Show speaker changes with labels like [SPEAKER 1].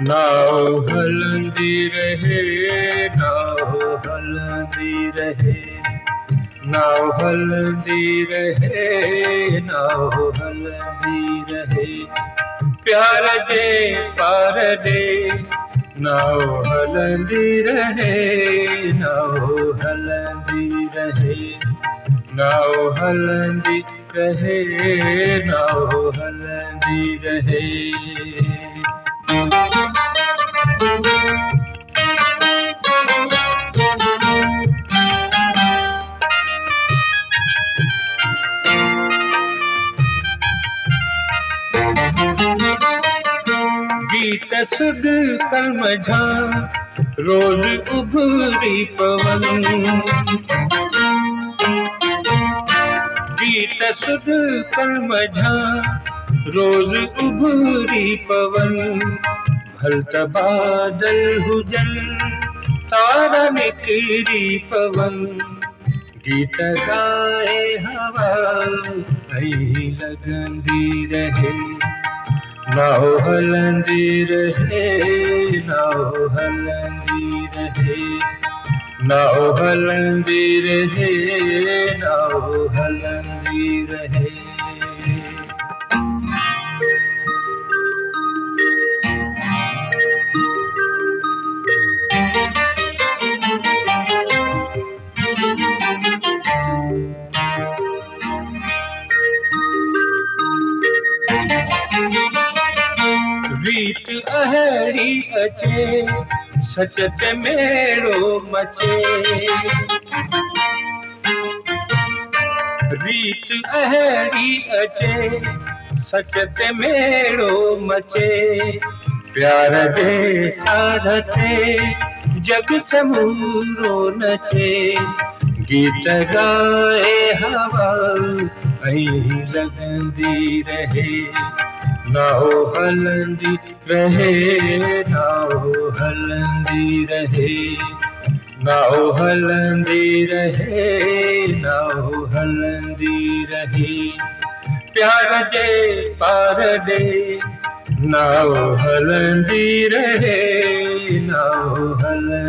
[SPEAKER 1] नाव हलंदी रहे, नाव हलंदी रहे, नाव हलंदी रहे, नाव हलंदी रहे, प्यार दे पार दे, नाव हलंदी रहे, नाव हलंदी रहे, नाव हलंदी रहे, नाव हलंदी रहे। गीत सुध कलमझा रोज उभरी पवन, गीत सुध कलमझा रोज उभरी पवन, भलत बादल हुजन तारा निकरी पवन, गीत गाए हवा ऐं लगंदी रहे, नाव हलंदी रहे, नाव हलंदी रहे, नाव हलंदी रहे, नाव हलंदी रहे। रीत अहड़ी अचे सचत मेड़ो मचे, रीत अहड़ी अचे सचत मेड़ो मचे, प्यार दे साधते जग समूरो नचे, गीत गाए हवा ऐं लगंदी रहे, नाव हलंदी रहे, नाव हलंदी रहे, नाव हलंदी रहे, नाव हलंदी रहे, प्यार दे पार दे, नाव हलंदी रहे, नाव हलंदी